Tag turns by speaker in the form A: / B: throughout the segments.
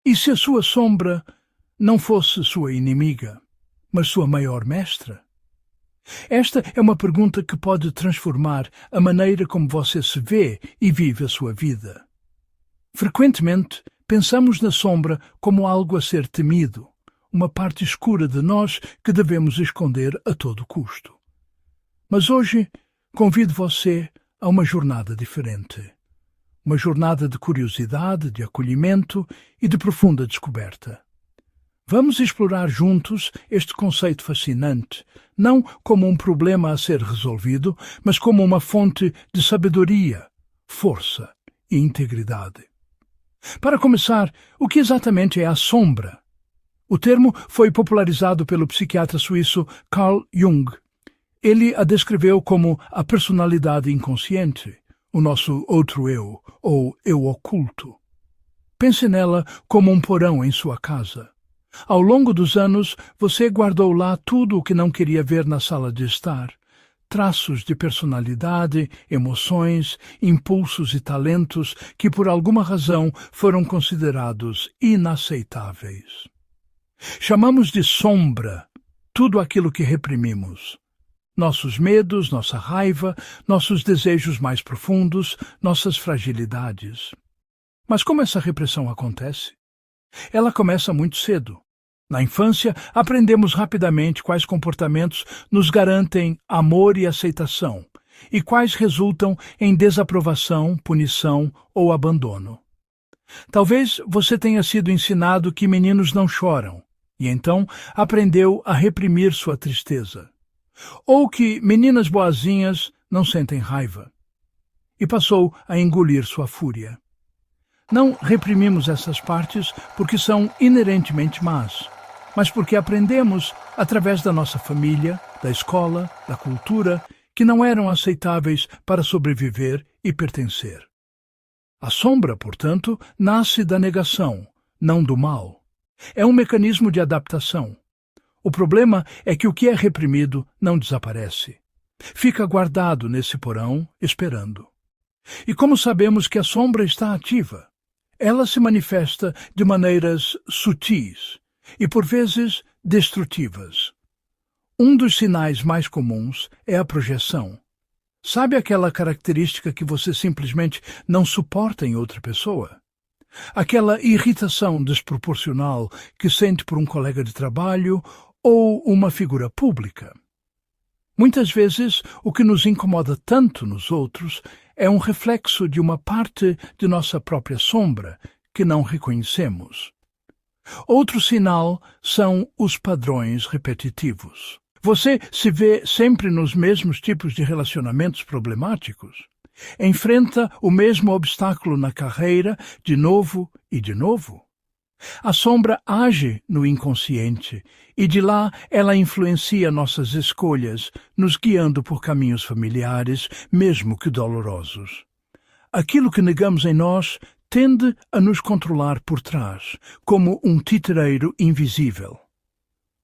A: E se a sua sombra não fosse sua inimiga, mas sua maior mestra? Esta é uma pergunta que pode transformar a maneira como você se vê e vive a sua vida. Frequentemente, pensamos na sombra como algo a ser temido, uma parte escura de nós que devemos esconder a todo custo. Mas hoje, convido você a uma jornada diferente. Uma jornada de curiosidade, de acolhimento e de profunda descoberta. Vamos explorar juntos este conceito fascinante, não como um problema a ser resolvido, mas como uma fonte de sabedoria, força e integridade. Para começar, o que exatamente é a sombra? O termo foi popularizado pelo psiquiatra suíço Carl Jung. Ele a descreveu como a personalidade inconsciente, o nosso outro eu, ou eu oculto. Pense nela como um porão em sua casa. Ao longo dos anos, você guardou lá tudo o que não queria ver na sala de estar. Traços de personalidade, emoções, impulsos e talentos que por alguma razão foram considerados inaceitáveis. Chamamos de sombra tudo aquilo que reprimimos. Nossos medos, nossa raiva, nossos desejos mais profundos, nossas fragilidades. Mas como essa repressão acontece? Ela começa muito cedo. Na infância, aprendemos rapidamente quais comportamentos nos garantem amor e aceitação, e quais resultam em desaprovação, punição ou abandono. Talvez você tenha sido ensinado que meninos não choram, e então aprendeu a reprimir sua tristeza. Ou que meninas boazinhas não sentem raiva, e passou a engolir sua fúria. Não reprimimos essas partes porque são inerentemente más, mas porque aprendemos, através da nossa família, da escola, da cultura, que não eram aceitáveis para sobreviver e pertencer. A sombra, portanto, nasce da negação, não do mal. É um mecanismo de adaptação. O problema é que o que é reprimido não desaparece. Fica guardado nesse porão, esperando. E como sabemos que a sombra está ativa? Ela se manifesta de maneiras sutis e, por vezes, destrutivas. Um dos sinais mais comuns é a projeção. Sabe aquela característica que você simplesmente não suporta em outra pessoa? Aquela irritação desproporcional que sente por um colega de trabalho ou uma figura pública? Muitas vezes, o que nos incomoda tanto nos outros é um reflexo de uma parte de nossa própria sombra que não reconhecemos. Outro sinal são os padrões repetitivos. Você se vê sempre nos mesmos tipos de relacionamentos problemáticos? Enfrenta o mesmo obstáculo na carreira de novo e de novo? A sombra age no inconsciente e de lá ela influencia nossas escolhas, nos guiando por caminhos familiares, mesmo que dolorosos. Aquilo que negamos em nós tende a nos controlar por trás, como um titereiro invisível.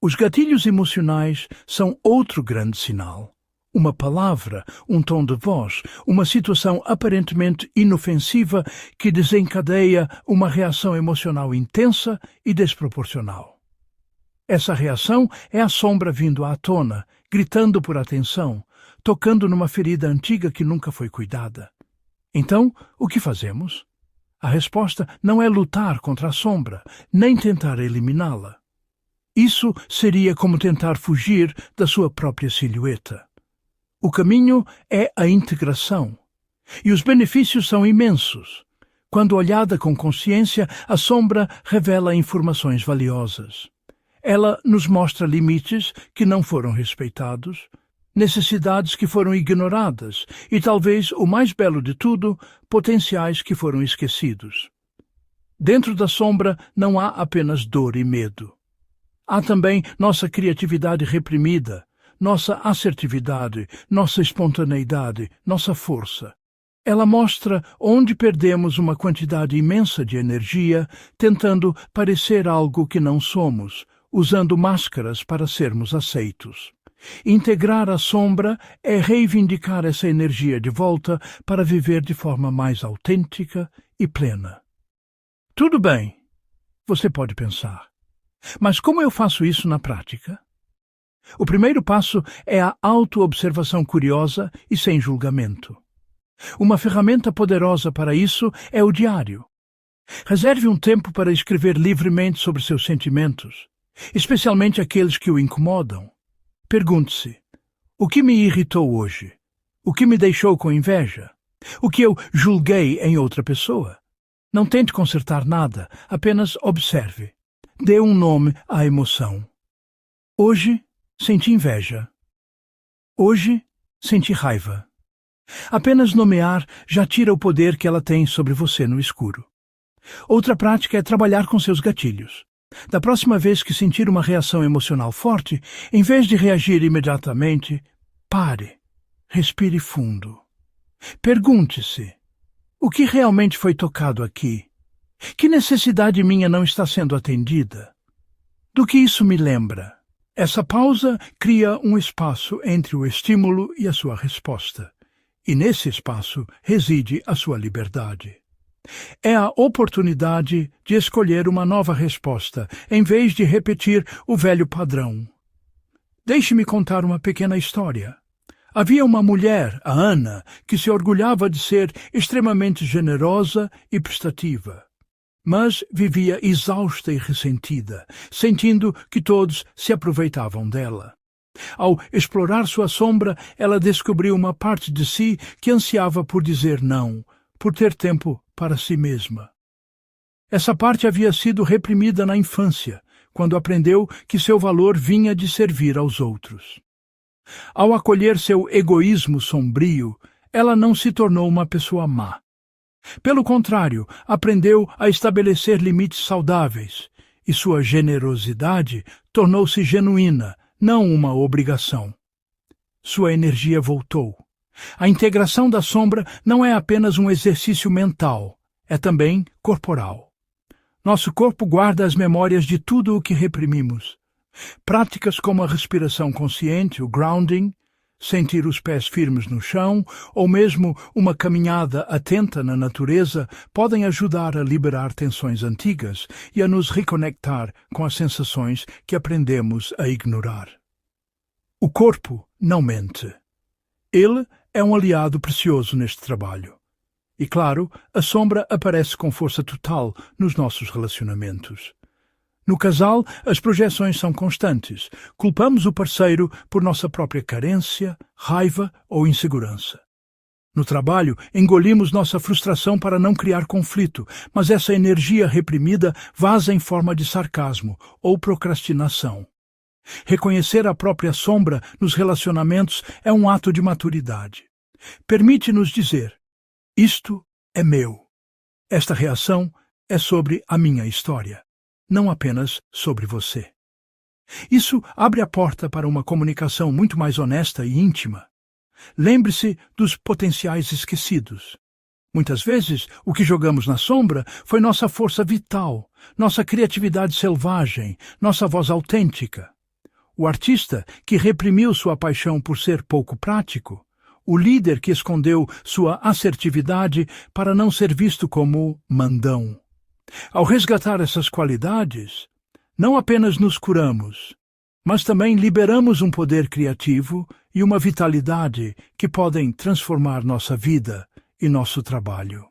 A: Os gatilhos emocionais são outro grande sinal. Uma palavra, um tom de voz, uma situação aparentemente inofensiva que desencadeia uma reação emocional intensa e desproporcional. Essa reação é a sombra vindo à tona, gritando por atenção, tocando numa ferida antiga que nunca foi cuidada. Então, o que fazemos? A resposta não é lutar contra a sombra, nem tentar eliminá-la. Isso seria como tentar fugir da sua própria silhueta. O caminho é a integração, e os benefícios são imensos. Quando olhada com consciência, a sombra revela informações valiosas. Ela nos mostra limites que não foram respeitados, necessidades que foram ignoradas e, talvez o mais belo de tudo, potenciais que foram esquecidos. Dentro da sombra não há apenas dor e medo. Há também nossa criatividade reprimida, nossa assertividade, nossa espontaneidade, nossa força. Ela mostra onde perdemos uma quantidade imensa de energia tentando parecer algo que não somos, usando máscaras para sermos aceitos. Integrar a sombra é reivindicar essa energia de volta para viver de forma mais autêntica e plena. Tudo bem. Você pode pensar. Mas como eu faço isso na prática? O primeiro passo é a autoobservação curiosa e sem julgamento. Uma ferramenta poderosa para isso é o diário. Reserve um tempo para escrever livremente sobre seus sentimentos, especialmente aqueles que o incomodam. Pergunte-se: o que me irritou hoje? O que me deixou com inveja? O que eu julguei em outra pessoa? Não tente consertar nada, apenas observe. Dê um nome à emoção. Hoje, senti inveja. Hoje, senti raiva. Apenas nomear já tira o poder que ela tem sobre você no escuro. Outra prática é trabalhar com seus gatilhos. Da próxima vez que sentir uma reação emocional forte, em vez de reagir imediatamente, pare, respire fundo. Pergunte-se: o que realmente foi tocado aqui? Que necessidade minha não está sendo atendida? Do que isso me lembra? Essa pausa cria um espaço entre o estímulo e a sua resposta. E nesse espaço reside a sua liberdade. É a oportunidade de escolher uma nova resposta, em vez de repetir o velho padrão. Deixe-me contar uma pequena história. Havia uma mulher, a Ana, que se orgulhava de ser extremamente generosa e prestativa. Mas vivia exausta e ressentida, sentindo que todos se aproveitavam dela. Ao explorar sua sombra, ela descobriu uma parte de si que ansiava por dizer não, por ter tempo para si mesma. Essa parte havia sido reprimida na infância, quando aprendeu que seu valor vinha de servir aos outros. Ao acolher seu egoísmo sombrio, ela não se tornou uma pessoa má. Pelo contrário, aprendeu a estabelecer limites saudáveis, e sua generosidade tornou-se genuína, não uma obrigação. Sua energia voltou. A integração da sombra não é apenas um exercício mental, é também corporal. Nosso corpo guarda as memórias de tudo o que reprimimos. Práticas como a respiração consciente, o grounding, sentir os pés firmes no chão, ou mesmo uma caminhada atenta na natureza, podem ajudar a liberar tensões antigas e a nos reconectar com as sensações que aprendemos a ignorar. O corpo não mente. Ele é um aliado precioso neste trabalho. E, claro, a sombra aparece com força total nos nossos relacionamentos. No casal, as projeções são constantes. Culpamos o parceiro por nossa própria carência, raiva ou insegurança. No trabalho, engolimos nossa frustração para não criar conflito, mas essa energia reprimida vaza em forma de sarcasmo ou procrastinação. Reconhecer a própria sombra nos relacionamentos é um ato de maturidade. Permite-nos dizer: isto é meu. Esta reação é sobre a minha história, não apenas sobre você. Isso abre a porta para uma comunicação muito mais honesta e íntima. Lembre-se dos potenciais esquecidos. Muitas vezes, o que jogamos na sombra foi nossa força vital, nossa criatividade selvagem, nossa voz autêntica. O artista que reprimiu sua paixão por ser pouco prático, o líder que escondeu sua assertividade para não ser visto como mandão. Ao resgatar essas qualidades, não apenas nos curamos, mas também liberamos um poder criativo e uma vitalidade que podem transformar nossa vida e nosso trabalho.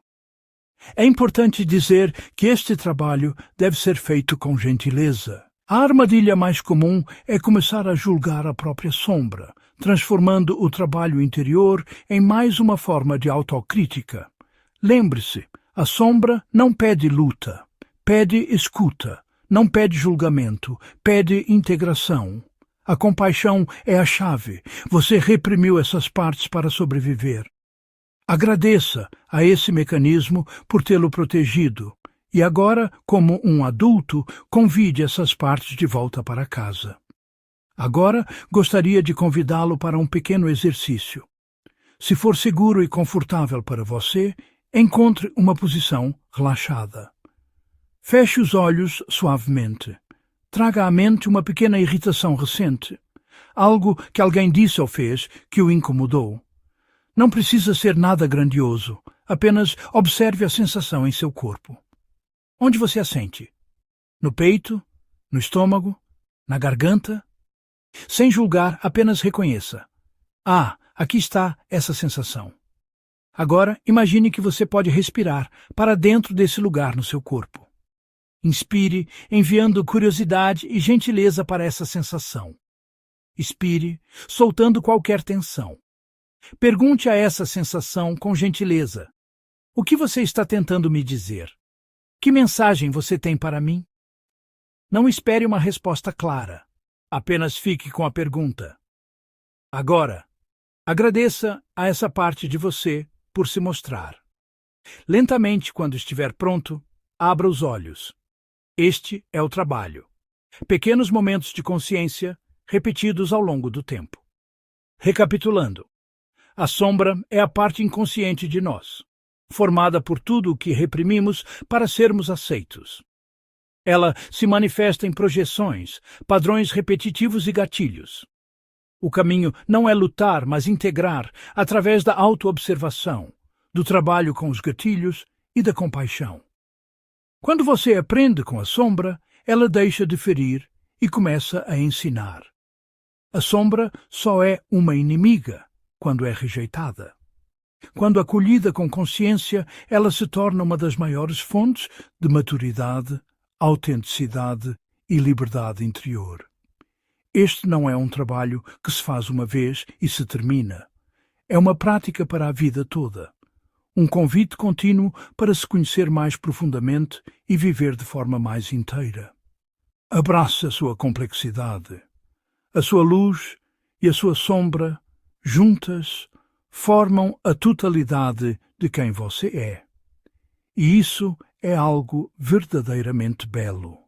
A: É importante dizer que este trabalho deve ser feito com gentileza. A armadilha mais comum é começar a julgar a própria sombra, transformando o trabalho interior em mais uma forma de autocrítica. Lembre-se, a sombra não pede luta, pede escuta, não pede julgamento, pede integração. A compaixão é a chave. Você reprimiu essas partes para sobreviver. Agradeça a esse mecanismo por tê-lo protegido. E agora, como um adulto, convide essas partes de volta para casa. Agora, gostaria de convidá-lo para um pequeno exercício. Se for seguro e confortável para você, encontre uma posição relaxada. Feche os olhos suavemente. Traga à mente uma pequena irritação recente. Algo que alguém disse ou fez que o incomodou. Não precisa ser nada grandioso. Apenas observe a sensação em seu corpo. Onde você a sente? No peito? No estômago? Na garganta? Sem julgar, apenas reconheça. Ah, aqui está essa sensação. Agora, imagine que você pode respirar para dentro desse lugar no seu corpo. Inspire, enviando curiosidade e gentileza para essa sensação. Expire, soltando qualquer tensão. Pergunte a essa sensação com gentileza. O que você está tentando me dizer? Que mensagem você tem para mim? Não espere uma resposta clara. Apenas fique com a pergunta. Agora, agradeça a essa parte de você por se mostrar. Lentamente, quando estiver pronto, abra os olhos. Este é o trabalho. Pequenos momentos de consciência repetidos ao longo do tempo. Recapitulando. A sombra é a parte inconsciente de nós, formada por tudo o que reprimimos para sermos aceitos. Ela se manifesta em projeções, padrões repetitivos e gatilhos. O caminho não é lutar, mas integrar através da autoobservação, do trabalho com os gatilhos e da compaixão. Quando você aprende com a sombra, ela deixa de ferir e começa a ensinar. A sombra só é uma inimiga quando é rejeitada. Quando acolhida com consciência, ela se torna uma das maiores fontes de maturidade, autenticidade e liberdade interior. Este não é um trabalho que se faz uma vez e se termina. É uma prática para a vida toda. Um convite contínuo para se conhecer mais profundamente e viver de forma mais inteira. Abrace a sua complexidade. A sua luz e a sua sombra, juntas, formam a totalidade de quem você é. E isso é algo verdadeiramente belo.